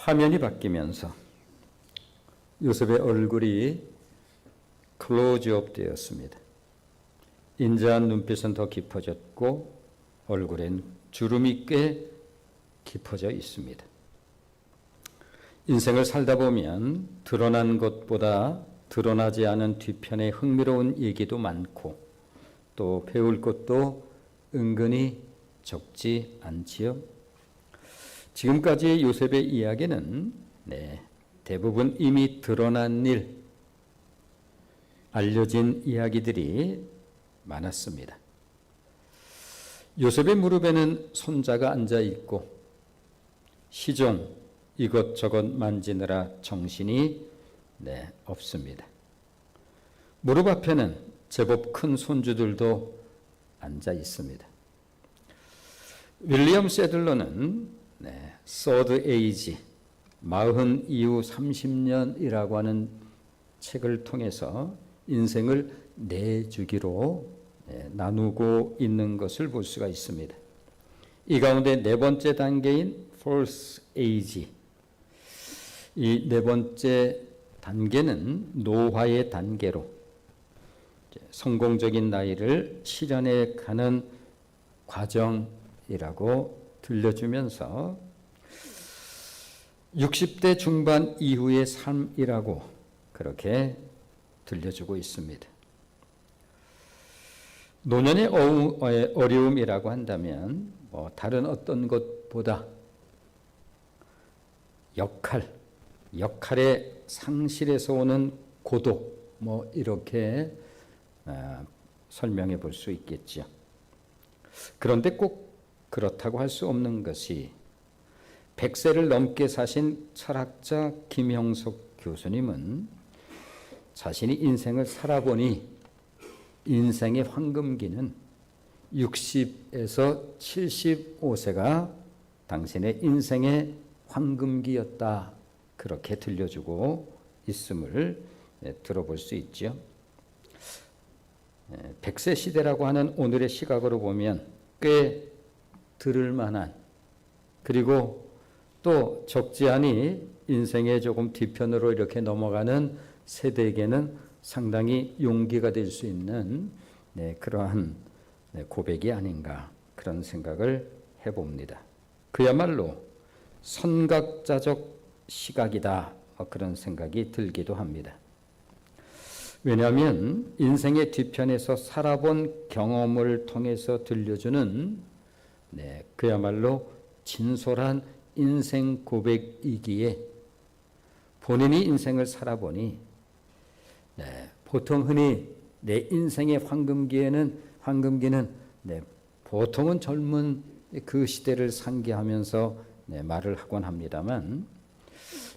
화면이 바뀌면서 요셉의 얼굴이 클로즈업 되었습니다. 인자한 눈빛은 더 깊어졌고 얼굴엔 주름이 꽤 깊어져 있습니다. 인생을 살다 보면 드러난 것보다 드러나지 않은 뒤편에 흥미로운 얘기도 많고 또 배울 것도 은근히 적지 않지요. 지금까지의 요셉의 이야기는 대부분 이미 드러난 일, 알려진 이야기들이 많았습니다. 요셉의 무릎에는 손자가 앉아 있고 시종 이것저것 만지느라 정신이 없습니다. 무릎 앞에는 제법 큰 손주들도 앉아 있습니다. 윌리엄 세들러는 서드 에이지, 40 이후 30년이라고 하는 책을 통해서 인생을 4주기로 나누고 있는 것을 볼 수가 있습니다. 이 가운데 4번째 단계인 Fourth Age, 이 4번째 단계는 노화의 단계로 성공적인 나이를 실현해 가는 과정이라고 들려주면서 60대 중반 이후의 삶이라고 그렇게 들려주고 있습니다. 노년의 어려움이라고 한다면 다른 어떤 것보다 역할의 상실에서 오는 고독 이렇게 설명해 볼 수 있겠죠. 그런데 꼭 그렇다고 할 수 없는 것이 100세를 넘게 사신 철학자 김형석 교수님은 자신이 인생을 살아보니 인생의 황금기는 60에서 75세가 당신의 인생의 황금기였다. 그렇게 들려주고 있음을 들어볼 수 있죠. 100세 시대라고 하는 오늘의 시각으로 보면 꽤 들을 만한, 그리고 또 적지 않이 인생의 조금 뒤편으로 이렇게 넘어가는 세대에게는 상당히 용기가 될 수 있는 그러한 고백이 아닌가, 그런 생각을 해봅니다. 그야말로 선각자적 시각이다, 그런 생각이 들기도 합니다. 왜냐하면 인생의 뒤편에서 살아본 경험을 통해서 들려주는 그야말로 진솔한 인생 고백이기에 본인이 인생을 살아보니 보통 흔히 내 인생의 황금기는 보통은 젊은 그 시대를 상기하면서 말을 하곤 합니다만,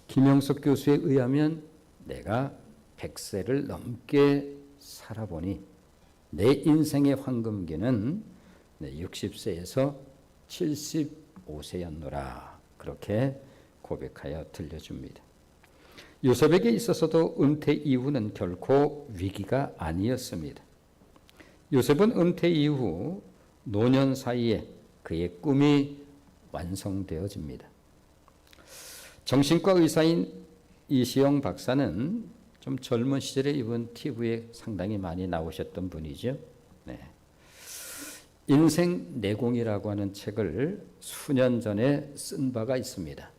김영석 교수에 의하면 내가 100세를 넘게 살아보니 내 인생의 황금기는 60세에서 75세였노라, 그렇게 고백하여 들려줍니다. 요셉에게 있어서도 은퇴 이후는 결코 위기가 아니었습니다. 요셉은 은퇴 이후 노년 사이에 그의 꿈이 완성되어집니다. 정신과 의사인 이시영 박사는 좀 젊은 시절에 이번 TV에 상당히 많이 나오셨던 분이죠. 인생 내공이라고 하는 책을 수년 전에 쓴 바가 있습니다.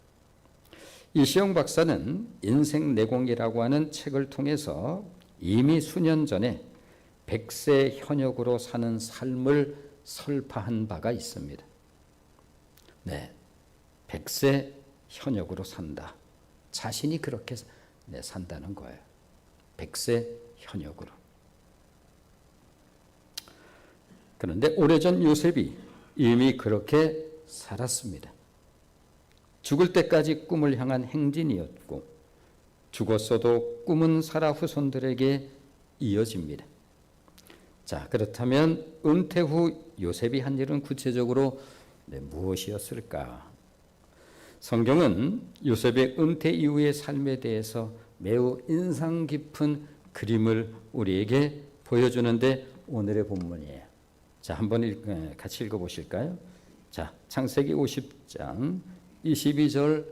이시영 박사는 인생 내공이라고 하는 책을 통해서 이미 수년 전에 100세 현역으로 사는 삶을 설파한 바가 있습니다. 100세 현역으로 산다. 자신이 그렇게 산다는 거예요. 100세 현역으로. 그런데 오래전 요셉이 이미 그렇게 살았습니다. 죽을 때까지 꿈을 향한 행진이었고, 죽었어도 꿈은 살아 후손들에게 이어집니다. 자, 그렇다면 은퇴 후 요셉이 한 일은 구체적으로 무엇이었을까? 성경은 요셉의 은퇴 이후의 삶에 대해서 매우 인상 깊은 그림을 우리에게 보여주는데 오늘의 본문이에요. 자, 한번 같이 읽어보실까요? 자, 창세기 50장 22절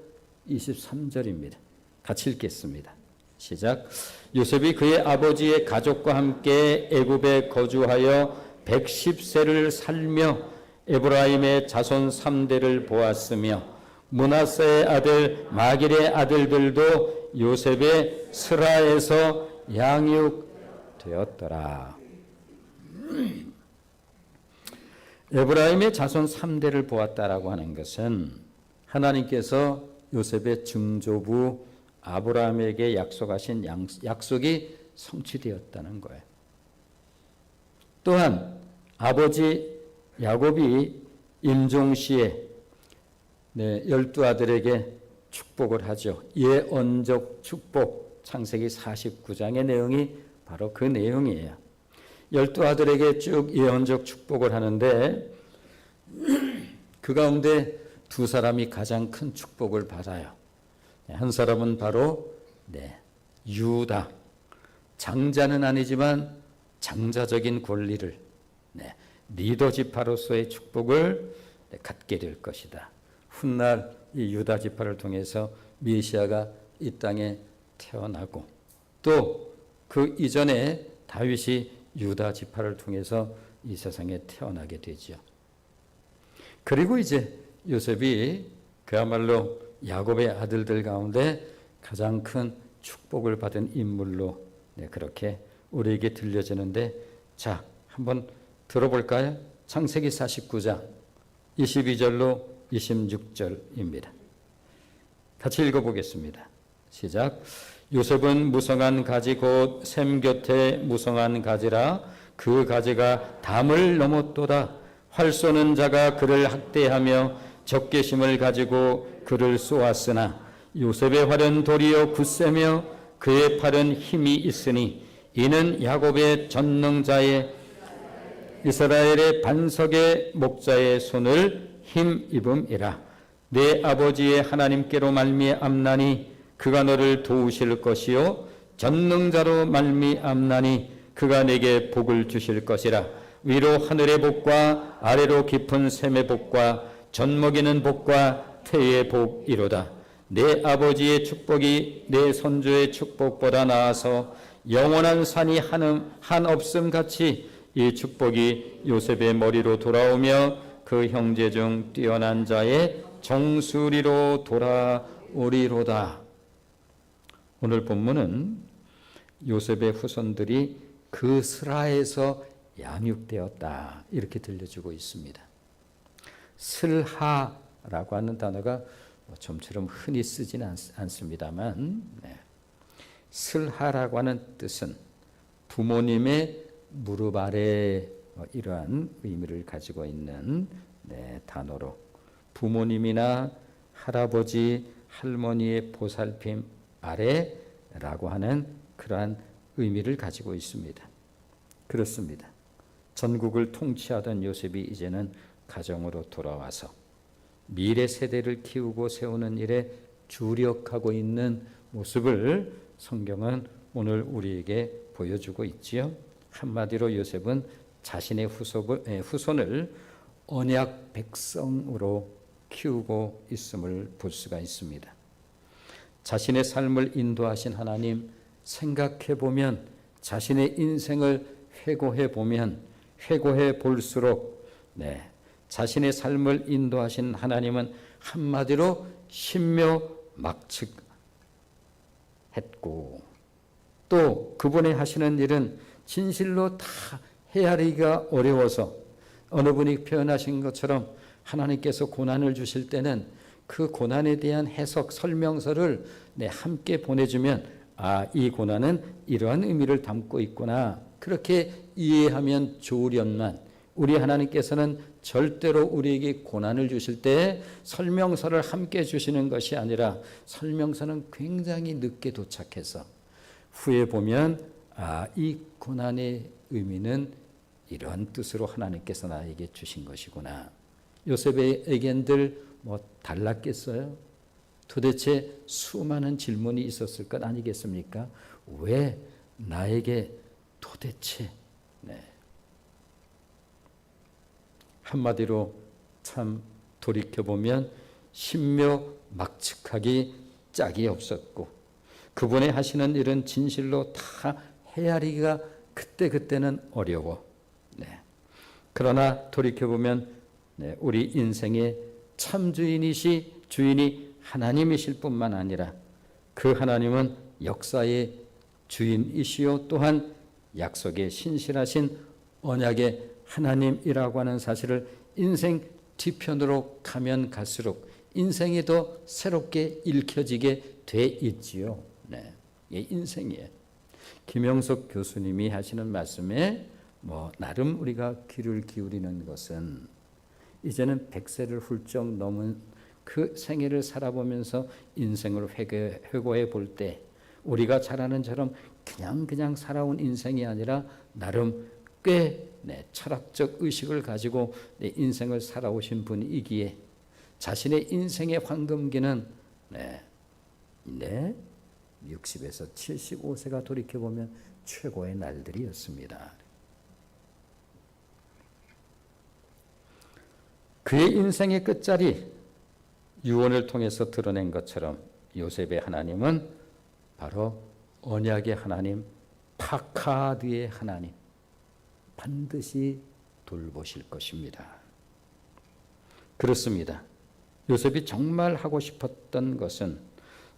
23절입니다. 같이 읽겠습니다. 시작. 요셉이 그의 아버지의 가족과 함께 애굽에 거주하여 110세를 살며 에브라임의 자손 3대를 보았으며 므낫세의 아들 마길의 아들들도 요셉의 스라에서 양육되었더라. 에브라임의 자손 3대를 보았다라고 하는 것은 하나님께서 요셉의 증조부 아브라함에게 약속하신 약속이 성취되었다는 거예요. 또한 아버지 야곱이 임종시에 12아들에게 축복을 하죠. 예언적 축복, 창세기 49장의 내용이 바로 그 내용이에요. 12아들에게 쭉 예언적 축복을 하는데 그 가운데 두 사람이 가장 큰 축복을 받아요. 한 사람은 바로 유다, 장자는 아니지만 장자적인 권리를, 리더 지파로서의 축복을 갖게 될 것이다. 훗날 이 유다 지파를 통해서 메시아가 이 땅에 태어나고 또 그 이전에 다윗이 유다 지파를 통해서 이 세상에 태어나게 되죠. 그리고 이제 요셉이 그야말로 야곱의 아들들 가운데 가장 큰 축복을 받은 인물로 그렇게 우리에게 들려지는데, 자, 한번 들어볼까요? 창세기 49장 22절로 26절입니다. 같이 읽어보겠습니다. 시작. 요셉은 무성한 가지 곧 샘 곁에 무성한 가지라 그 가지가 담을 넘었도다. 활 쏘는 자가 그를 학대하며 적개심을 가지고 그를 쏘았으나 요셉의 활은 도리어 굳세며 그의 팔은 힘이 있으니 이는 야곱의 전능자의 이스라엘의 반석의 목자의 손을 힘입음이라. 내 아버지의 하나님께로 말미암나니 그가 너를 도우실 것이요 전능자로 말미암나니 그가 내게 복을 주실 것이라. 위로 하늘의 복과 아래로 깊은 샘의 복과 젖먹이는 복과 태의 복이로다. 내 아버지의 축복이 내 선조의 축복보다 나아서 영원한 산이 한없음 같이 이 축복이 요셉의 머리로 돌아오며 그 형제 중 뛰어난 자의 정수리로 돌아오리로다. 오늘 본문은 요셉의 후손들이 그 스라에서 양육되었다 이렇게 들려주고 있습니다. 슬하라고 하는 단어가 좀처럼 흔히 쓰지는 않습니다만 슬하라고 하는 뜻은 부모님의 무릎 아래 이러한 의미를 가지고 있는 단어로 부모님이나 할아버지, 할머니의 보살핌 아래라고 하는 그러한 의미를 가지고 있습니다. 그렇습니다. 전국을 통치하던 요셉이 이제는 가정으로 돌아와서 미래 세대를 키우고 세우는 일에 주력하고 있는 모습을 성경은 오늘 우리에게 보여주고 있지요. 한마디로 요셉은 자신의 후손을 언약 백성으로 키우고 있음을 볼 수가 있습니다. 자신의 삶을 인도하신 하나님 생각해 보면, 자신의 인생을 회고해 보면 회고해 볼수록 자신의 삶을 인도하신 하나님은 한마디로 신묘막측했고 또 그분이 하시는 일은 진실로 다 헤아리기가 어려워서 어느 분이 표현하신 것처럼 하나님께서 고난을 주실 때는 그 고난에 대한 해석 설명서를 함께 보내주면 이 고난은 이러한 의미를 담고 있구나 그렇게 이해하면 좋으련만 우리 하나님께서는 절대로 우리에게 고난을 주실 때 설명서를 함께 주시는 것이 아니라 설명서는 굉장히 늦게 도착해서 후에 보면 이 고난의 의미는 이러한 뜻으로 하나님께서 나에게 주신 것이구나. 요셉에겐들 달랐겠어요? 도대체 수많은 질문이 있었을 것 아니겠습니까? 왜 나에게 도대체 한마디로 참 돌이켜보면 신묘막측하기 짝이 없었고 그분의 하시는 일은 진실로 다 헤아리기가 그때는 어려워. 네. 그러나 돌이켜보면 우리 인생의 참 주인이 하나님이실 뿐만 아니라 그 하나님은 역사의 주인이시요 또한 약속의 신실하신 언약의 하나님이라고 하는 사실을 인생 뒤편으로 가면 갈수록 인생이 더 새롭게 읽혀지게 돼 있지요. 네, 이게 인생이에요. 김영석 교수님이 하시는 말씀에 나름 우리가 귀를 기울이는 것은 이제는 100세를 훌쩍 넘은 그 생애를 살아보면서 인생을 회고해 볼 때 우리가 잘 아는 처럼 그냥 살아온 인생이 아니라 나름 꽤 철학적 의식을 가지고 내 인생을 살아오신 분이기에 자신의 인생의 황금기는 60에서 75세가 돌이켜보면 최고의 날들이었습니다. 그의 인생의 끝자리 유언을 통해서 드러낸 것처럼 요셉의 하나님은 바로 언약의 하나님, 파카드의 하나님, 반드시 돌보실 것입니다. 그렇습니다. 요셉이 정말 하고 싶었던 것은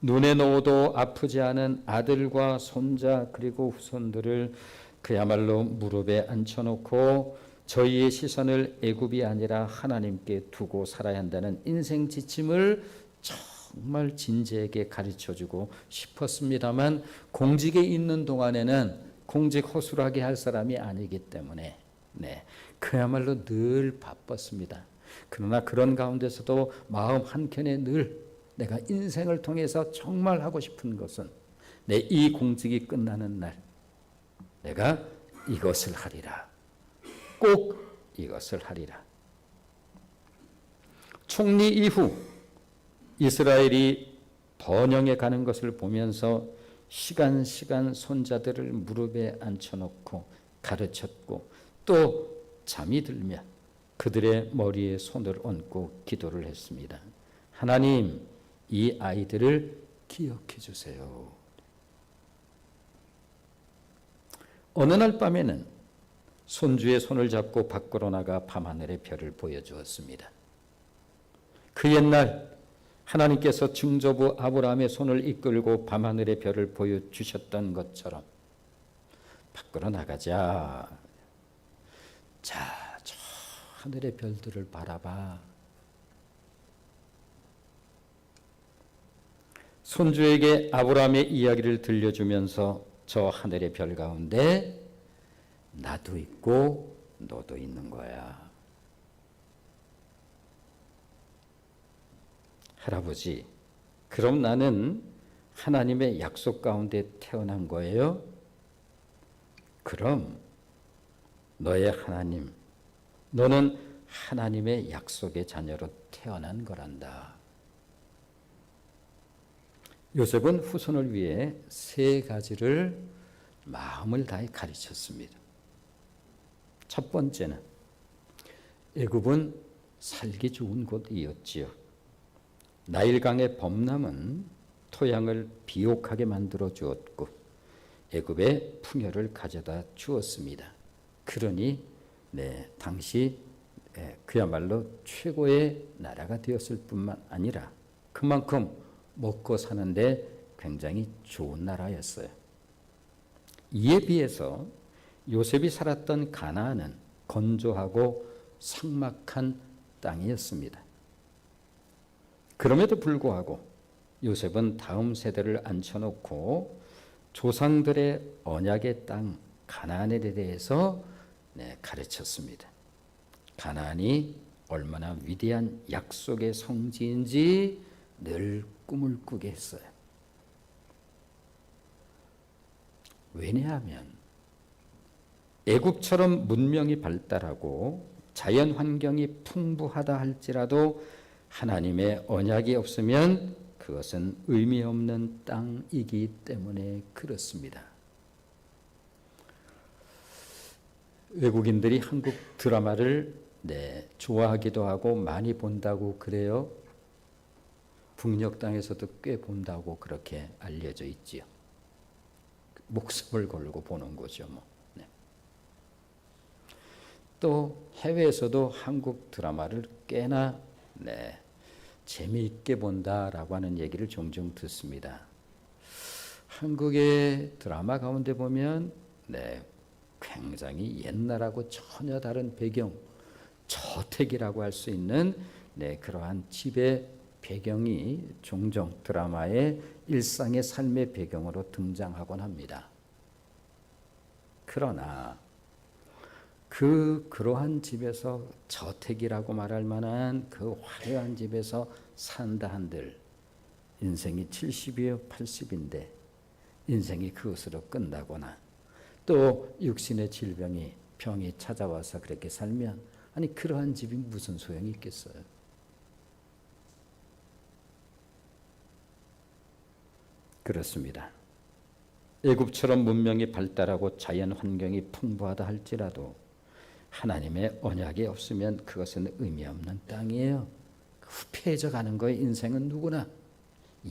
눈에 넣어도 아프지 않은 아들과 손자 그리고 후손들을 그야말로 무릎에 앉혀놓고 저희의 시선을 애굽이 아니라 하나님께 두고 살아야 한다는 인생 지침을 정말 진지하게 가르쳐주고 싶었습니다만 공직에 있는 동안에는 공직 허술하게 할 사람이 아니기 때문에 그야말로 늘 바빴습니다. 그러나 그런 가운데서도 마음 한켠에 늘 내가 인생을 통해서 정말 하고 싶은 것은 내 이 공직이 끝나는 날 내가 이것을 하리라. 꼭 이것을 하리라. 총리 이후 이스라엘이 번영해 가는 것을 보면서 시간 손자들을 무릎에 앉혀놓고 가르쳤고 또 잠이 들면 그들의 머리에 손을 얹고 기도를 했습니다. 하나님, 이 아이들을 기억해 주세요. 어느 날 밤에는 손주의 손을 잡고 밖으로 나가 밤하늘의 별을 보여주었습니다. 그 옛날 하나님께서 증조부 아브라함의 손을 이끌고 밤하늘의 별을 보여주셨던 것처럼 밖으로 나가자. 자, 저 하늘의 별들을 바라봐. 손주에게 아브라함의 이야기를 들려주면서 저 하늘의 별 가운데 나도 있고 너도 있는 거야. 할아버지, 그럼 나는 하나님의 약속 가운데 태어난 거예요? 그럼 너의 하나님, 너는 하나님의 약속의 자녀로 태어난 거란다. 요셉은 후손을 위해 3가지를 마음을 다해 가르쳤습니다. 첫 번째는 애굽은 살기 좋은 곳이었지요. 나일강의 범람은 토양을 비옥하게 만들어 주었고 애굽의 풍요를 가져다 주었습니다. 그러니 당시 그야말로 최고의 나라가 되었을 뿐만 아니라 그만큼 먹고 사는데 굉장히 좋은 나라였어요. 이에 비해서 요셉이 살았던 가나안은 건조하고 삭막한 땅이었습니다. 그럼에도 불구하고 요셉은 다음 세대를 앉혀놓고 조상들의 언약의 땅 가나안에 대해서 가르쳤습니다. 가나안이 얼마나 위대한 약속의 성지인지 늘 꿈을 꾸게 했어요. 왜냐하면 애굽처럼 문명이 발달하고 자연 환경이 풍부하다 할지라도 하나님의 언약이 없으면 그것은 의미 없는 땅이기 때문에 그렇습니다. 외국인들이 한국 드라마를 좋아하기도 하고 많이 본다고 그래요. 북녘 땅에서도 꽤 본다고 그렇게 알려져 있지요. 목숨을 걸고 보는 거죠. 뭐. 네. 또 해외에서도 한국 드라마를 꽤나 재미있게 본다라고 하는 얘기를 종종 듣습니다. 한국의 드라마 가운데 보면 굉장히 옛날하고 전혀 다른 배경, 저택이라고 할 수 있는 그러한 집의 배경이 종종 드라마의 일상의 삶의 배경으로 등장하곤 합니다. 그러나 그러한 집에서 저택이라고 말할 만한 그 화려한 집에서 산다 한들 인생이 70이요 80인데 인생이 그것으로 끝나거나 또 육신의 질병이 병이 찾아와서 그렇게 살면 아니 그러한 집이 무슨 소용이 있겠어요? 그렇습니다. 애굽처럼 문명이 발달하고 자연 환경이 풍부하다 할지라도 하나님의 언약이 없으면 그것은 의미 없는 땅이에요. 후패해져 가는 거예요. 인생은 누구나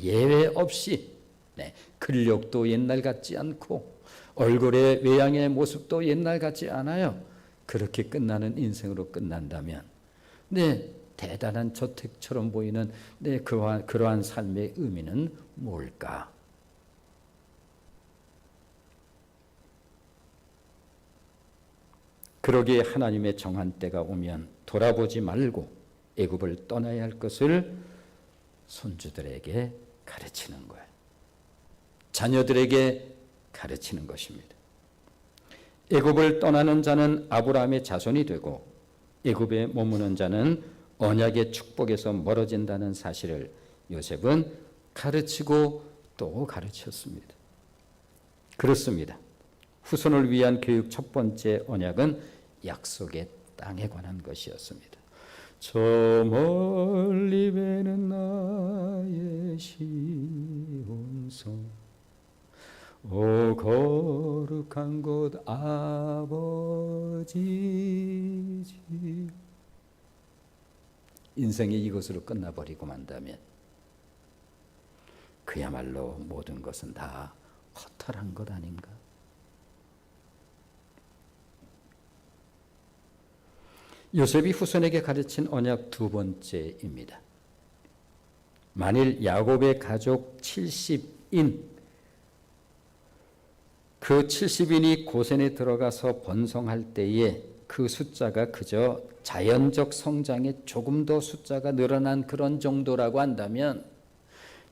예외 없이 근력도 옛날 같지 않고 얼굴의 외양의 모습도 옛날 같지 않아요. 그렇게 끝나는 인생으로 끝난다면 대단한 저택처럼 보이는 그러한 삶의 의미는 뭘까? 그러기에 하나님의 정한 때가 오면 돌아보지 말고 애굽을 떠나야 할 것을 손주들에게 가르치는 거예요. 자녀들에게 가르치는 것입니다. 애굽을 떠나는 자는 아브라함의 자손이 되고 애굽에 머무는 자는 언약의 축복에서 멀어진다는 사실을 요셉은 가르치고 또 가르쳤습니다. 그렇습니다. 후손을 위한 교육 첫 번째 언약은 약속의 땅에 관한 것이었습니다. 저 멀리 배는 나의 시온성 오 거룩한 곳 아버지 집 인생이 이것으로 끝나버리고 만다면 그야말로 모든 것은 다 허탈한 것 아닌가? 요셉이 후손에게 가르친 언약 두 번째입니다. 만일 야곱의 가족 70인 그 70인이 고센에 들어가서 번성할 때에 그 숫자가 그저 자연적 성장에 조금 더 숫자가 늘어난 그런 정도라고 한다면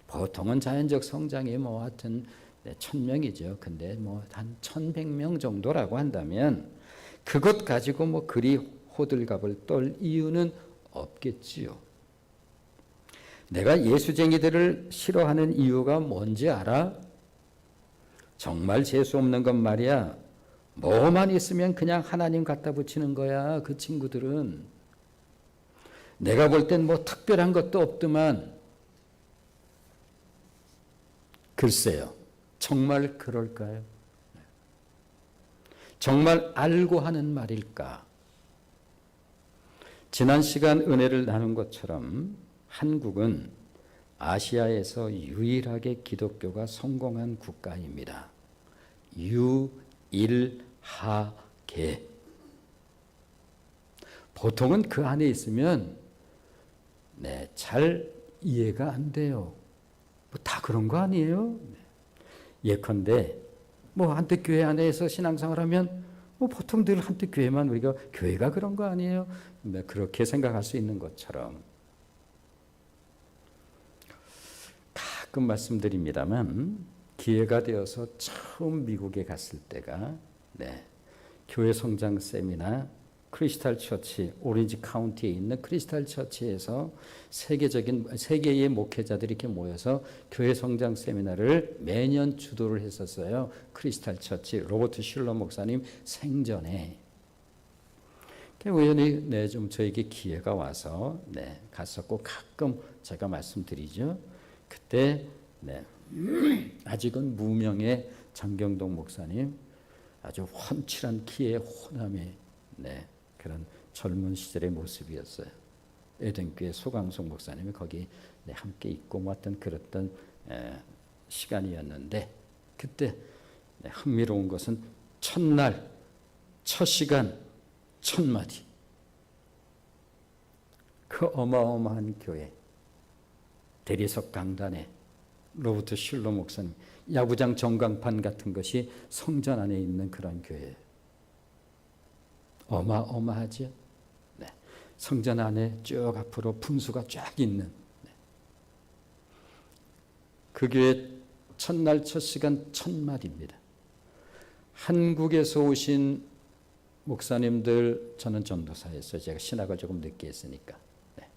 보통은 자연적 성장이 하여튼 1000명이죠. 근데 한 1100명 정도라고 한다면 그것 가지고 그리 호들갑을 떨 이유는 없겠지요. 내가 예수쟁이들을 싫어하는 이유가 뭔지 알아? 정말 재수 없는 건 말이야. 뭐만 있으면 그냥 하나님 갖다 붙이는 거야. 그 친구들은. 내가 볼 땐 특별한 것도 없더만. 글쎄요. 정말 그럴까요? 정말 알고 하는 말일까? 지난 시간 은혜를 나눈 것처럼 한국은 아시아에서 유일하게 기독교가 성공한 국가입니다. 유일하게. 보통은 그 안에 있으면 잘 이해가 안 돼요. 다 그런 거 아니에요? 예컨대 한뜻 교회 안에서 신앙생활하면 보통 늘 한뜻 교회만 우리가 교회가 그런 거 아니에요? 그렇게 생각할 수 있는 것처럼 가끔 말씀드립니다만 기회가 되어서 처음 미국에 갔을 때가 교회 성장 세미나 크리스탈 처치 오렌지 카운티에 있는 크리스탈 처치에서 세계의 목회자들이 이렇게 모여서 교회 성장 세미나를 매년 주도를 했었어요. 크리스탈 처치 로버트 슐러 목사님 생전에 우연히 좀 저에게 기회가 와서 갔었고 가끔 제가 말씀드리죠. 그때 아직은 무명의 장경동 목사님 아주 훤칠한 키의 호남의 그런 젊은 시절의 모습이었어요. 에덴교회 소강송 목사님이 거기 함께 있고 뭐 어떤 그랬던 시간이었는데 그때 흥미로운 것은 첫날, 첫 시간, 첫 마디. 그 어마어마한 교회, 대리석 강단에 로버트 슐러 목사님, 야구장 전광판 같은 것이 성전 안에 있는 그런 교회. 어마어마하죠. 네. 성전 안에 쭉 앞으로 분수가 쫙 있는 그 교회 첫날 첫 시간 첫 마디입니다. 한국에서 오신 목사님들, 저는 전도사였어요. 제가 신학을 조금 늦게 했으니까. 네.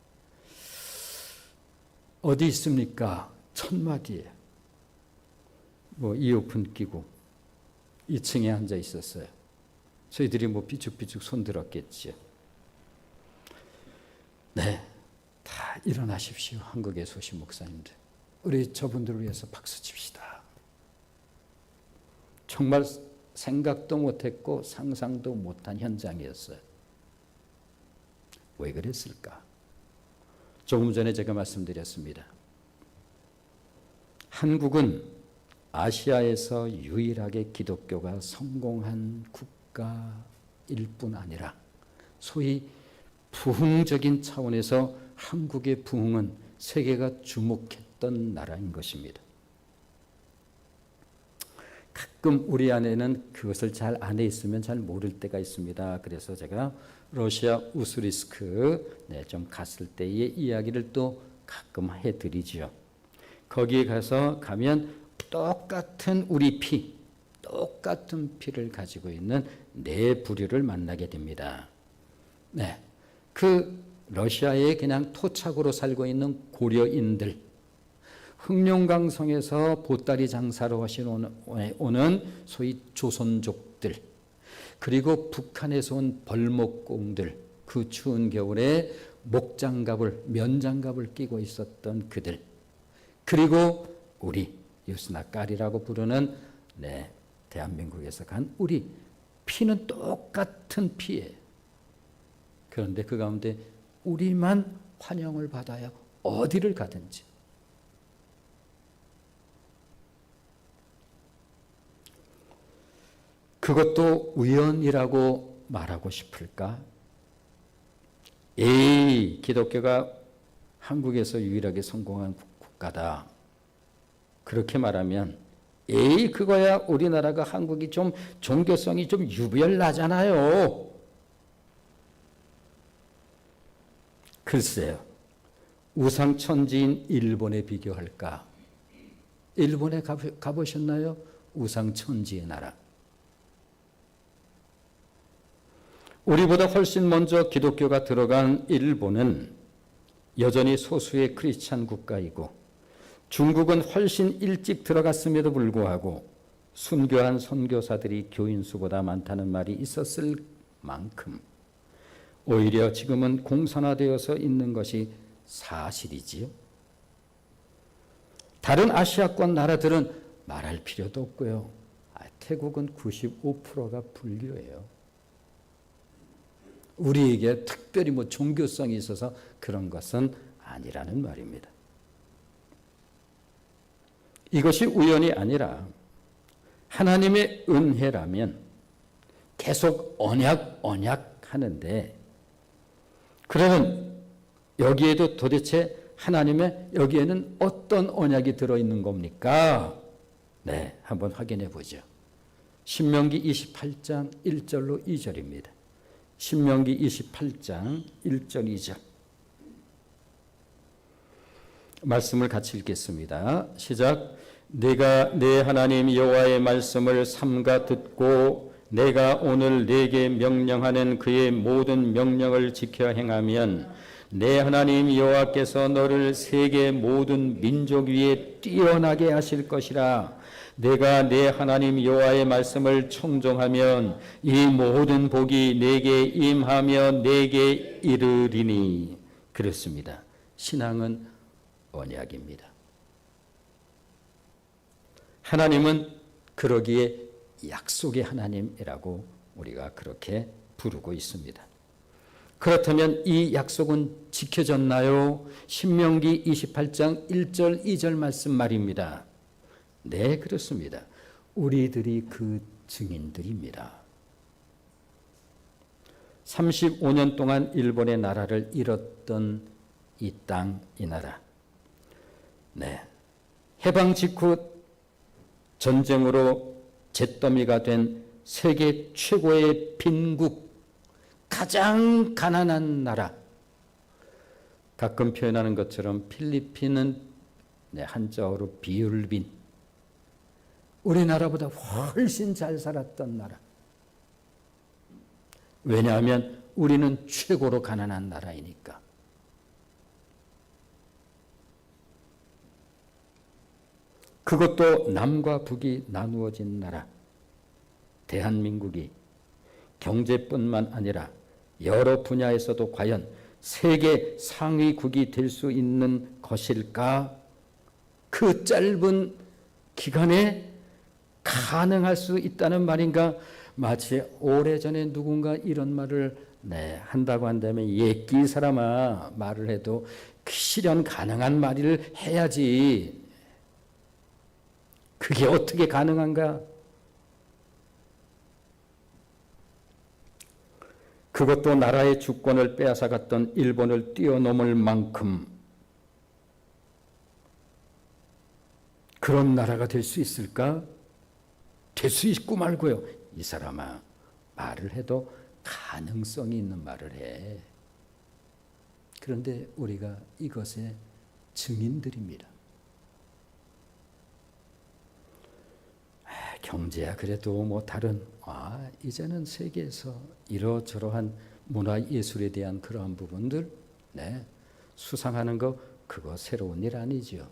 어디 있습니까? 첫 마디예요. 뭐 이어폰 끼고 2층에 앉아 있었어요. 저희들이 뭐 삐죽삐죽 손들었겠죠. 네, 다 일어나십시오. 한국에서 오신 목사님들. 우리 저분들을 위해서 박수 칩시다. 정말 생각도 못했고 상상도 못한 현장이었어요. 왜 그랬을까? 조금 전에 제가 말씀드렸습니다. 한국은 아시아에서 유일하게 기독교가 성공한 국가일 뿐 아니라 소위 부흥적인 차원에서 한국의 부흥은 세계가 주목했던 나라인 것입니다. 가끔 우리 안에는 그것을 잘 안에 있으면 잘 모를 때가 있습니다. 그래서 제가 러시아 우스리스크 좀 갔을 때의 이야기를 또 가끔 해드리죠. 거기에 가면 똑같은 우리 피, 똑같은 피를 가지고 있는 네 부류를 만나게 됩니다. 네, 그 러시아에 그냥 토착으로 살고 있는 고려인들, 흑룡강성에서 보따리 장사로 오는 소위 조선족들, 그리고 북한에서 온 벌목공들, 그 추운 겨울에 목장갑을, 면장갑을 끼고 있었던 그들, 그리고 우리 유스나깔이라고 부르는 대한민국에서 간 우리 피는 똑같은 피예요. 그런데 그 가운데 우리만 환영을 받아야 어디를 가든지. 그것도 우연이라고 말하고 싶을까? 기독교가 한국에서 유일하게 성공한 국가다. 그렇게 말하면 그거야 우리나라가 한국이 좀 종교성이 좀 유별나잖아요. 글쎄요. 우상천지인 일본에 비교할까? 일본에 가보셨나요? 우상천지의 나라. 우리보다 훨씬 먼저 기독교가 들어간 일본은 여전히 소수의 크리스찬 국가이고 중국은 훨씬 일찍 들어갔음에도 불구하고 순교한 선교사들이 교인 수보다 많다는 말이 있었을 만큼 오히려 지금은 공산화되어서 있는 것이 사실이지요. 다른 아시아권 나라들은 말할 필요도 없고요. 태국은 95%가 불교예요. 우리에게 특별히 뭐 종교성이 있어서 그런 것은 아니라는 말입니다. 이것이 우연이 아니라 하나님의 은혜라면 계속 언약 하는데, 그러면 여기에도 도대체 하나님의 여기에는 어떤 언약이 들어있는 겁니까? 네, 한번 확인해 보죠. 신명기 28장 1절로 2절입니다. 신명기 28장 1절 2절 말씀을 같이 읽겠습니다. 시작. 내가 내 하나님 여호와의 말씀을 삼가 듣고 내가 오늘 네게 명령하는 그의 모든 명령을 지켜 행하면 내 하나님 여호와께서 너를 세계 모든 민족 위에 뛰어나게 하실 것이라. 내가 내 하나님 여호와의 말씀을 청종하면 이 모든 복이 내게 임하며 내게 이르리니. 그렇습니다. 신앙은 언약입니다. 하나님은 그러기에 약속의 하나님이라고 우리가 그렇게 부르고 있습니다. 그렇다면 이 약속은 지켜졌나요? 신명기 28장 1절 2절 말씀 말입니다. 네, 그렇습니다. 우리들이 그 증인들입니다. 35년 동안 일본의 나라를 잃었던 이 땅, 이 나라. 네. 해방 직후 전쟁으로 잿더미가 된 세계 최고의 빈국, 가장 가난한 나라. 가끔 표현하는 것처럼 필리핀은 한자어로 비율빈. 우리나라보다 훨씬 잘 살았던 나라. 왜냐하면 우리는 최고로 가난한 나라이니까. 그것도 남과 북이 나누어진 나라. 대한민국이 경제뿐만 아니라 여러 분야에서도 과연 세계 상위국이 될 수 있는 것일까? 그 짧은 기간에 가능할 수 있다는 말인가? 마치 오래전에 누군가 이런 말을 한다고 한다면 예끼 사람아 말을 해도 실현 가능한 말을 해야지. 그게 어떻게 가능한가? 그것도 나라의 주권을 빼앗아갔던 일본을 뛰어넘을 만큼 그런 나라가 될 수 있을까? 될 수 있고 말고요. 이 사람아, 말을 해도 가능성이 있는 말을 해. 그런데 우리가 이것의 증인들입니다. 경제야 그래도 뭐 다른 이제는 세계에서 이러저러한 문화예술에 대한 그러한 부분들 수상하는 거 그거 새로운 일 아니죠.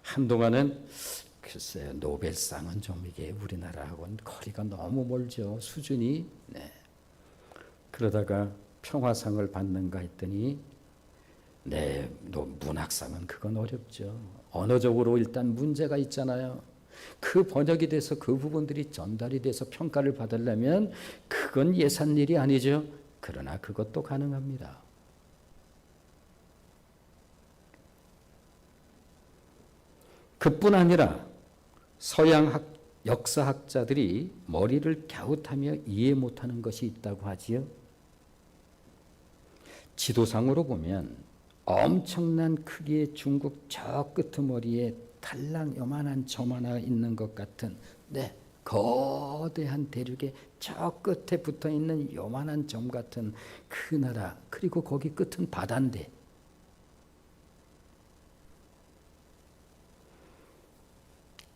한동안은 글쎄요, 노벨상은 좀 이게 우리나라하고는 거리가 너무 멀죠. 수준이. 그러다가 평화상을 받는가 했더니 문학상은 그건 어렵죠. 언어적으로 일단 문제가 있잖아요. 그 번역이 돼서 그 부분들이 전달이 돼서 평가를 받으려면 그건 예산 일이 아니죠. 그러나 그것도 가능합니다. 그뿐 아니라 서양 역사학자들이 머리를 갸웃하며 이해 못하는 것이 있다고 하지요. 지도상으로 보면 엄청난 크기의 중국 저 끄트머리에 달랑 요만한 점 하나 있는 것 같은 거대한 대륙의 저 끝에 붙어있는 요만한 점 같은 그 나라, 그리고 거기 끝은 바다인데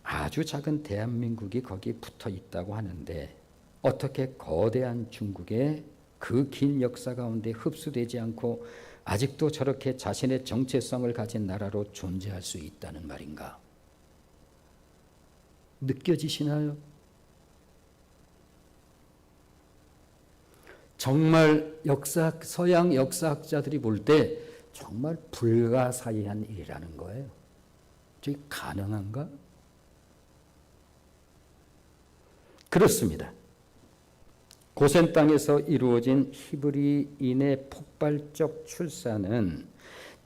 아주 작은 대한민국이 거기 붙어 있다고 하는데 어떻게 거대한 중국의 그 긴 역사 가운데 흡수되지 않고 아직도 저렇게 자신의 정체성을 가진 나라로 존재할 수 있다는 말인가? 느껴지시나요? 정말 서양 역사학자들이 볼 때 정말 불가사의한 일이라는 거예요. 저게 가능한가? 그렇습니다. 고센 땅에서 이루어진 히브리인의 폭발적 출산은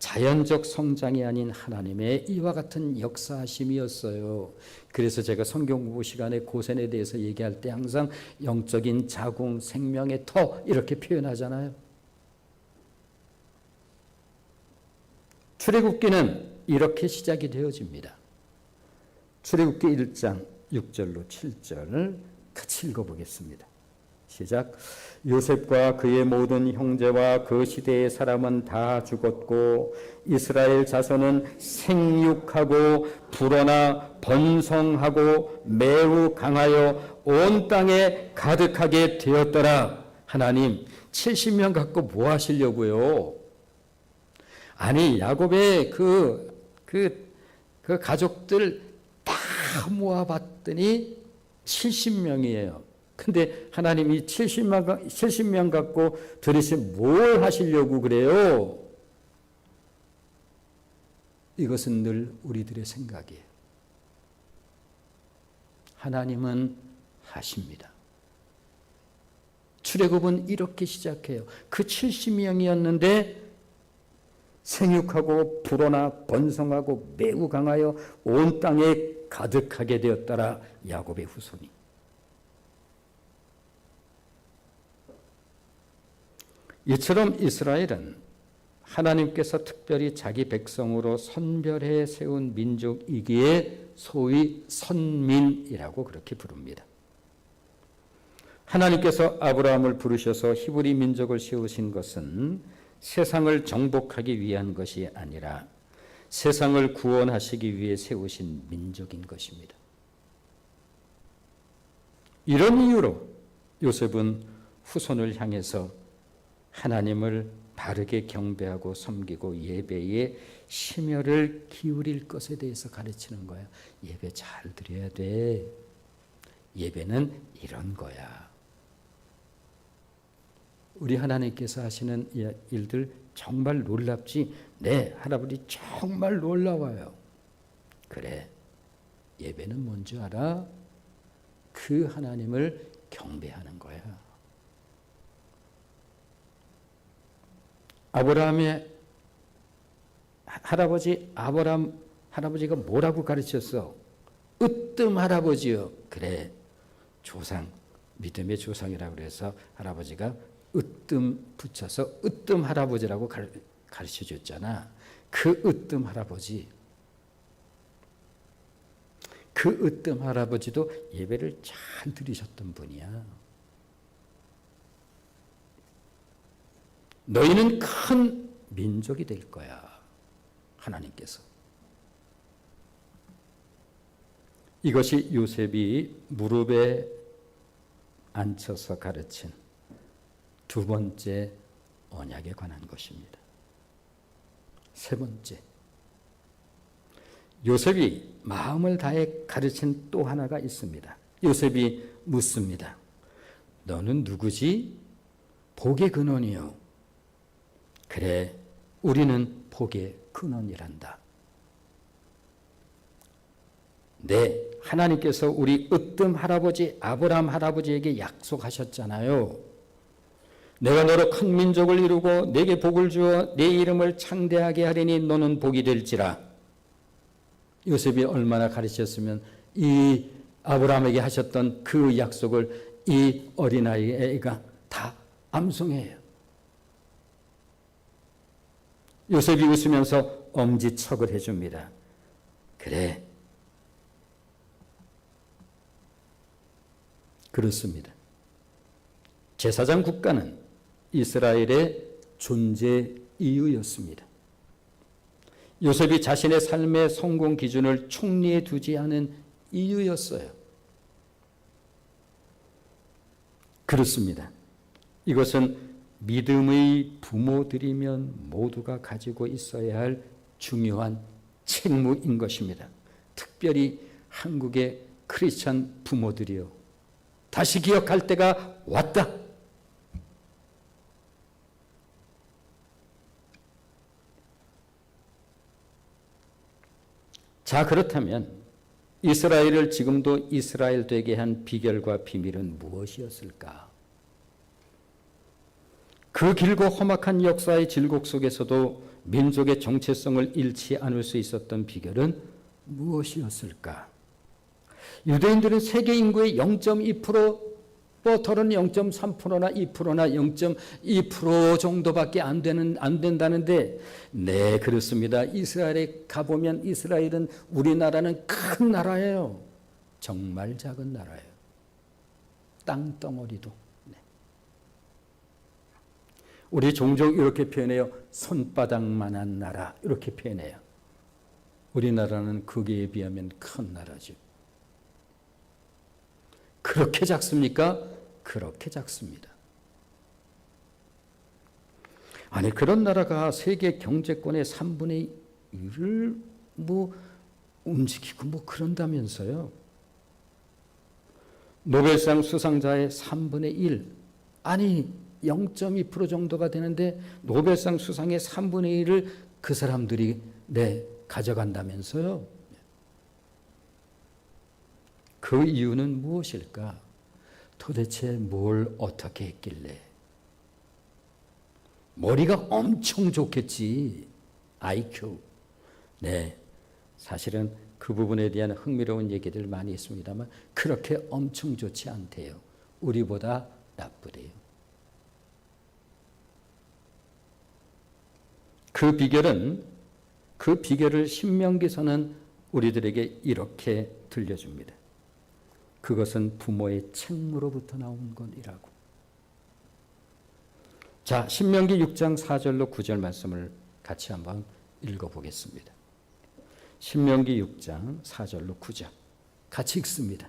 자연적 성장이 아닌 하나님의 이와 같은 역사하심이었어요. 그래서 제가 성경 공부 시간에 고센에 대해서 얘기할 때 항상 영적인 자궁, 생명의 터 이렇게 표현하잖아요. 출애굽기는 이렇게 시작이 되어집니다. 출애굽기 1장 6절로 7절을 같이 읽어보겠습니다. 시작. 요셉과 그의 모든 형제와 그 시대의 사람은 다 죽었고 이스라엘 자손은 생육하고 불어나 번성하고 매우 강하여 온 땅에 가득하게 되었더라. 하나님 70명 갖고 뭐 하시려고요? 아니 야곱의 그 가족들 다 모아봤더니 70명이에요. 근데 하나님이 70명 갖고 도대체 뭘 하시려고 그래요? 이것은 늘 우리들의 생각이에요. 하나님은 하십니다. 출애굽은 이렇게 시작해요. 그 70명이었는데 생육하고 불어나 번성하고 매우 강하여 온 땅에 가득하게 되었더라. 야곱의 후손이. 이처럼 이스라엘은 하나님께서 특별히 자기 백성으로 선별해 세운 민족이기에 소위 선민이라고 그렇게 부릅니다. 하나님께서 아브라함을 부르셔서 히브리 민족을 세우신 것은 세상을 정복하기 위한 것이 아니라 세상을 구원하시기 위해 세우신 민족인 것입니다. 이런 이유로 요셉은 후손을 향해서 하나님을 바르게 경배하고 섬기고 예배에 심혈을 기울일 것에 대해서 가르치는 거야. 예배 잘 드려야 돼. 예배는 이런 거야. 우리 하나님께서 하시는 일들 정말 놀랍지? 네, 할아버지 정말 놀라워요. 그래, 예배는 뭔지 알아? 그 하나님을 경배하는 거야. 아브라함의 아브라함 할아버지가 뭐라고 가르쳤어? 으뜸 할아버지요. 그래, 조상, 믿음의 조상이라고 그래서 할아버지가 으뜸 붙여서 으뜸 할아버지라고 가르쳐 줬잖아. 그 으뜸 할아버지, 그 으뜸 할아버지도 예배를 잘 드리셨던 분이야. 너희는 큰 민족이 될 거야. 하나님께서. 이것이 요셉이 무릎에 앉혀서 가르친 두 번째 언약에 관한 것입니다. 세 번째, 요셉이 마음을 다해 가르친 또 하나가 있습니다. 요셉이 묻습니다. 너는 누구지? 복의 근원이요. 그래, 우리는 복의 근원이란다. 네, 하나님께서 우리 으뜸 할아버지 아브라함 할아버지에게 약속하셨잖아요. 내가 너로 큰 민족을 이루고 내게 복을 주어 내 이름을 창대하게 하리니 너는 복이 될지라. 요셉이 얼마나 가르쳤으면 이 아브라함에게 하셨던 그 약속을 이 어린아이가 다 암송해요. 요셉이 웃으면서 엄지척을 해줍니다. 그래, 그렇습니다. 제사장 국가는 이스라엘의 존재 이유였습니다. 요셉이 자신의 삶의 성공 기준을 총리에 두지 않은 이유였어요. 그렇습니다. 이것은 믿음의 부모들이면 모두가 가지고 있어야 할 중요한 책무인 것입니다. 특별히 한국의 크리스찬 부모들이요. 다시 기억할 때가 왔다. 자, 그렇다면 이스라엘을 지금도 이스라엘 되게 한 비결과 비밀은 무엇이었을까? 그 길고 험악한 역사의 질곡 속에서도 민족의 정체성을 잃지 않을 수 있었던 비결은 무엇이었을까? 유대인들은 세계 인구의 0.2%, 더러는 0.3%나 2%나 0.2% 정도밖에 안 된다는데, 네, 그렇습니다. 이스라엘에 가보면 이스라엘은 우리나라는 큰 나라예요. 정말 작은 나라예요. 땅덩어리도. 네. 우리 종종 이렇게 표현해요. 손바닥만한 나라, 이렇게 표현해요. 우리나라는 거기에 비하면 큰 나라죠. 그렇게 작습니까? 그렇게 작습니다. 아니, 그런 나라가 세계 경제권의 3분의 1을 움직이고 그런다면서요. 노벨상 수상자의 3분의 1, 아니 0.2% 정도가 되는데 노벨상 수상의 3분의 1을 그 사람들이 가져간다면서요. 그 이유는 무엇일까? 도대체 뭘 어떻게 했길래? 머리가 엄청 좋겠지. IQ. 네, 사실은 그 부분에 대한 흥미로운 얘기들 많이 있습니다만 그렇게 엄청 좋지 않대요. 우리보다 나쁘대요. 그 비결을 신명기서는 우리들에게 이렇게 들려줍니다. 그것은 부모의 책무로부터 나온 것이라고. 자, 신명기 6장 4절로 9절 말씀을 같이 한번 읽어보겠습니다. 신명기 6장 4절로 9절 같이 읽습니다.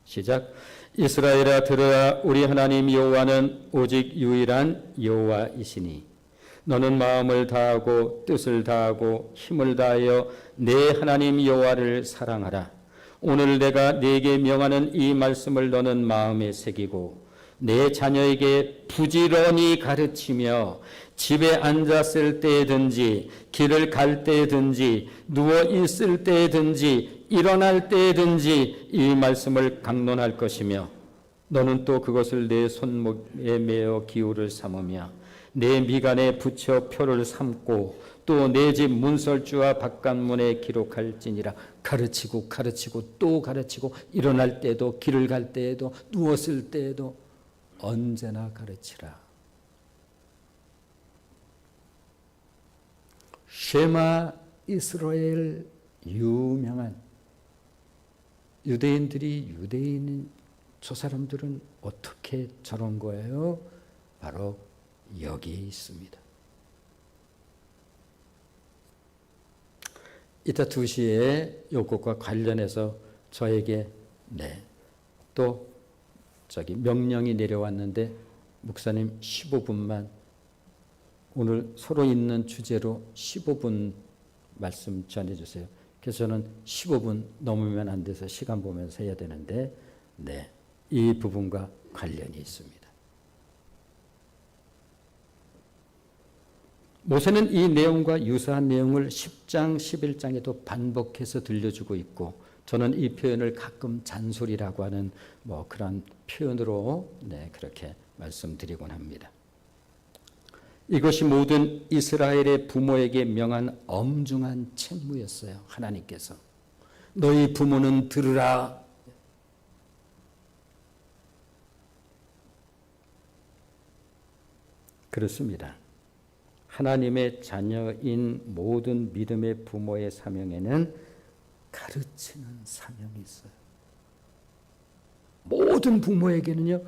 시작. 이스라엘아 들으라. 우리 하나님 여호와는 오직 유일한 여호와이시니 너는 마음을 다하고 뜻을 다하고 힘을 다하여 내 하나님 여호와를 사랑하라. 오늘 내가 네게 명하는 이 말씀을 너는 마음에 새기고 내 자녀에게 부지런히 가르치며 집에 앉았을 때든지 길을 갈 때든지 누워 있을 때든지 일어날 때든지 이 말씀을 강론할 것이며 너는 또 그것을 내 손목에 메어 기호를 삼으며 내 미간에 붙여 표를 삼고 또 내 집 문설주와 바깥문에 기록할지니라. 가르치고 또 가르치고 일어날 때도 길을 갈 때에도 누웠을 때에도 언제나 가르치라. 쉐마 이스라엘, 유명한 유대인 저 사람들은 어떻게 저런 거예요? 바로 여기에 있습니다. 이따 2시에 요것과 관련해서 저에게 또 명령이 내려왔는데 목사님 15분만 오늘 서로 있는 주제로 15분 말씀 전해주세요. 그래서 저는 15분 넘으면 안 돼서 시간 보면서 해야 되는데 이 부분과 관련이 있습니다. 모세는 이 내용과 유사한 내용을 10장, 11장에도 반복해서 들려주고 있고 저는 이 표현을 가끔 잔소리라고 하는 그런 표현으로 그렇게 말씀드리곤 합니다. 이것이 모든 이스라엘의 부모에게 명한 엄중한 책무였어요. 하나님께서 너희 부모는 들으라. 그렇습니다. 하나님의 자녀인 모든 믿음의 부모의 사명에는 가르치는 사명이 있어요. 모든 부모에게는요,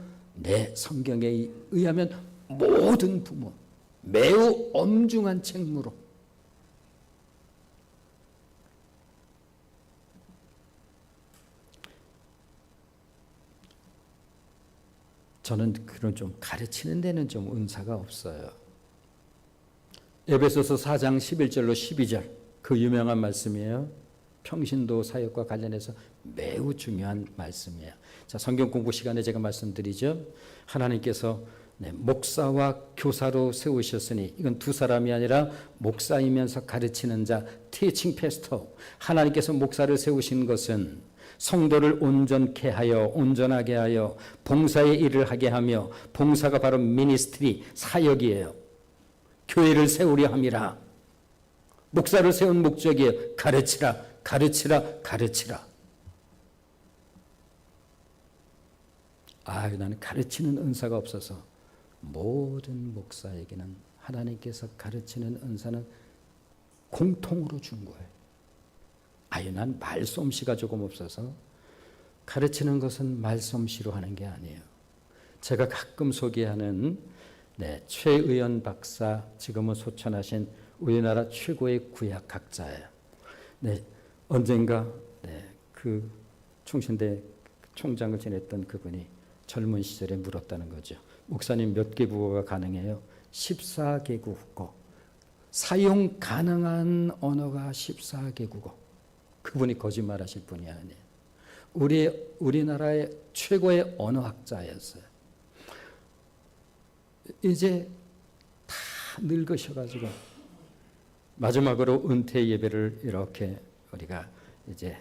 성경에 의하면 모든 부모, 매우 엄중한 책무로 저는 그런 좀 가르치는 데는 좀 은사가 없어요. 에베소서 4장 11절로 12절 그 유명한 말씀이에요. 평신도 사역과 관련해서 매우 중요한 말씀이에요. 자, 성경 공부 시간에 제가 말씀드리죠. 하나님께서 목사와 교사로 세우셨으니 이건 두 사람이 아니라 목사이면서 가르치는 자, 티칭 패스터. 하나님께서 목사를 세우신 것은 성도를 온전하게 하여 봉사의 일을 하게 하며 봉사가 바로 미니스트리, 사역이에요. 교회를 세우려 함이라. 목사를 세운 목적이에요. 가르치라. 나는 가르치는 은사가 없어서 모든 목사에게는 하나님께서 가르치는 은사는 공통으로 준 거예요. 난 말솜씨가 조금 없어서 가르치는 것은 말솜씨로 하는 게 아니에요. 제가 가끔 소개하는 최의연 박사, 지금은 소천하신 우리나라 최고의 구약학자예요. 언젠가 그 충신대 총장을 지냈던 그분이 젊은 시절에 물었다는 거죠. 목사님 몇 개 국어가 가능해요? 14개 국어. 사용 가능한 언어가 14개 국어. 그분이 거짓말하실 분이 아니에요. 우리나라의 최고의 언어학자였어요. 이제 다 늙으셔가지고 마지막으로 은퇴 예배를 이렇게 우리가 이제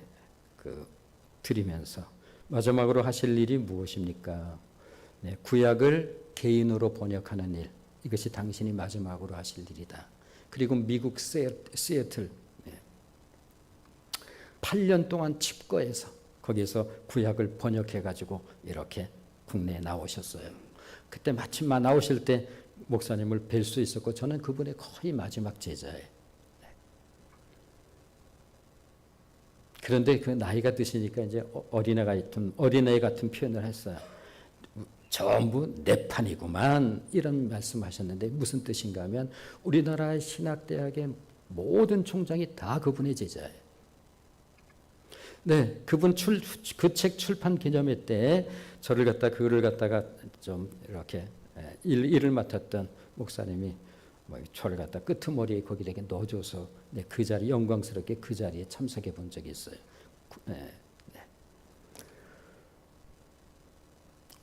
드리면서 마지막으로 하실 일이 무엇입니까? 네, 구약을 개인으로 번역하는 일, 이것이 당신이 마지막으로 하실 일이다. 그리고 미국 시애틀 8년 동안 칩거해서 거기에서 구약을 번역해가지고 이렇게 국내에 나오셨어요. 그때 마침 나오실 때 목사님을 뵐 수 있었고 저는 그분의 거의 마지막 제자예요. 그런데 그 나이가 드시니까 이제 어린애 같은 표현을 했어요. 전부 내 판이구만 이런 말씀하셨는데 무슨 뜻인가 하면 우리나라 신학대학의 모든 총장이 다 그분의 제자예요. 네, 그분 그 책 출판 기념회 때 그를 갖다가 좀 이렇게 일을 맡았던 목사님이 저를 갖다 끄트머리에 거기 이렇게 넣어줘서 그 자리 영광스럽게 그 자리에 참석해 본 적이 있어요.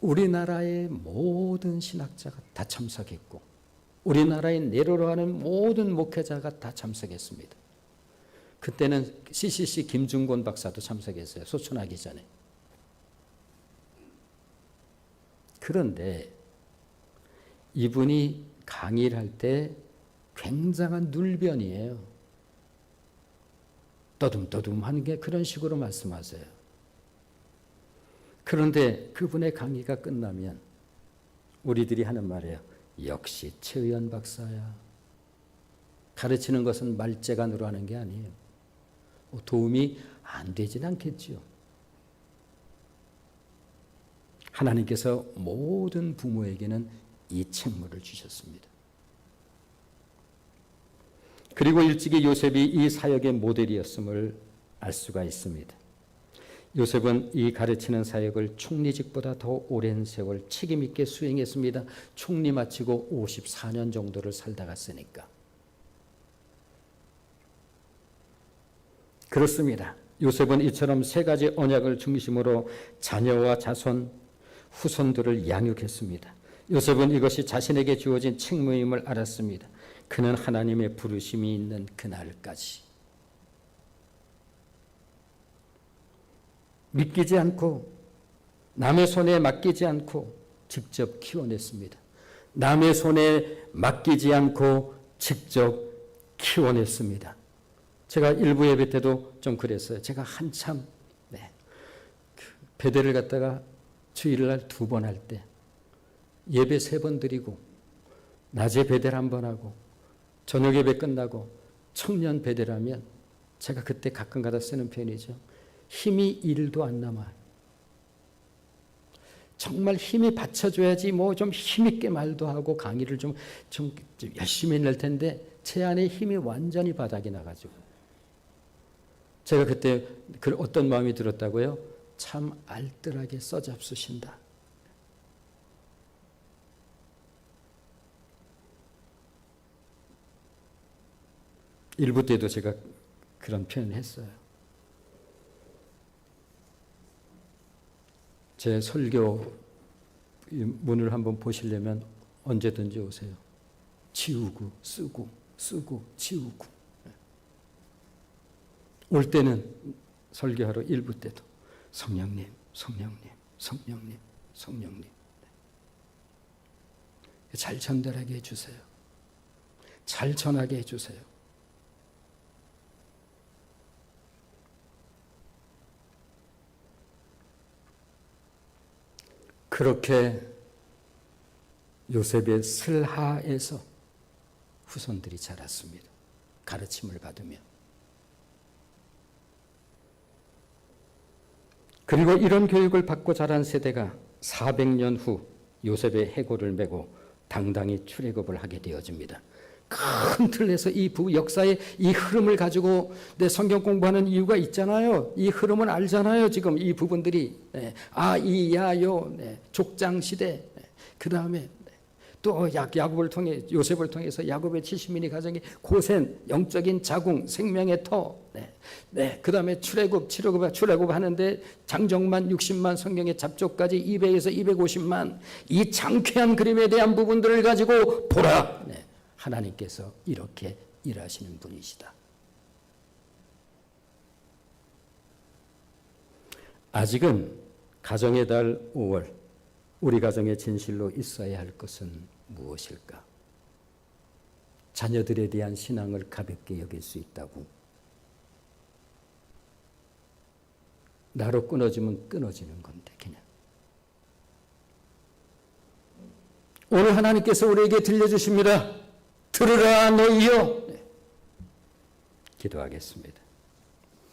우리나라의 모든 신학자가 다 참석했고 우리나라에 내려오는 모든 목회자가 다 참석했습니다. 그때는 CCC 김중곤 박사도 참석했어요. 소천하기 전에. 그런데 이분이 강의를 할 때 굉장한 눌변이에요. 떠듬떠듬하는 게 그런 식으로 말씀하세요. 그런데 그분의 강의가 끝나면 우리들이 하는 말이에요. 역시 최의원 박사야. 가르치는 것은 말재간으로 하는 게 아니에요. 도움이 안 되진 않겠지요. 하나님께서 모든 부모에게는 이 책무를 주셨습니다. 그리고 일찍이 요셉이 이 사역의 모델이었음을 알 수가 있습니다. 요셉은 이 가르치는 사역을 총리직보다 더 오랜 세월 책임 있게 수행했습니다. 총리 마치고 54년 정도를 살다 갔으니까. 그렇습니다. 요셉은 이처럼 세 가지 언약을 중심으로 자녀와 자손, 후손들을 양육했습니다. 요셉은 이것이 자신에게 주어진 책무임을 알았습니다. 그는 하나님의 부르심이 있는 그날까지 믿기지 않고 남의 손에 맡기지 않고 직접 키워냈습니다. 남의 손에 맡기지 않고 직접 키워냈습니다. 제가 일부 예배 때도 좀 그랬어요. 제가 한참 배대를 갖다가 주일날 2번 할 때 예배 3번 드리고 낮에 배대를 1번 하고 저녁 예배 끝나고 청년 배대를 하면 제가 그때 가끔가다 쓰는 표현이죠. 힘이 1도 안 남아요. 정말 힘이 받쳐줘야지 뭐 좀 힘있게 말도 하고 강의를 좀 열심히 해낼 텐데 제 안에 힘이 완전히 바닥이 나가지고 제가 그때 어떤 마음이 들었다고요? 참 알뜰하게 써잡수신다. 일부 때도 제가 그런 표현을 했어요. 제 설교 문을 한번 보시려면 언제든지 오세요. 지우고 쓰고 지우고. 올 때는 설교하러 일부 때도 성령님 잘 전달하게 해주세요. 잘 전하게 해주세요. 그렇게 요셉의 슬하에서 후손들이 자랐습니다. 가르침을 받으며. 그리고 이런 교육을 받고 자란 세대가 400년 후 요셉의 해골을 메고 당당히 출애굽을 하게 되어집니다. 큰 틀에서 이 역사의 이 흐름을 가지고 내 성경 공부하는 이유가 있잖아요. 이 흐름은 알잖아요. 지금 이 부분들이 아이야요 족장 시대 그 다음에 또 야곱을 통해 요셉을 통해서 야곱의 70인의 가정이 고센 영적인 자궁 생명의 터 그 다음에 출애굽 하는데 장정만 60만 성경의 잡족까지 200에서 250만 이 장쾌한 그림에 대한 부분들을 가지고 보라. 하나님께서 이렇게 일하시는 분이시다. 아직은 가정의 달 5월 우리 가정에 진실로 있어야 할 것은 무엇일까? 자녀들에 대한 신앙을 가볍게 여길 수 있다고. 나로 끊어지면 끊어지는 건데 그냥. 오늘 하나님께서 우리에게 들려주십니다. 들으라 너희여. 네. 기도하겠습니다.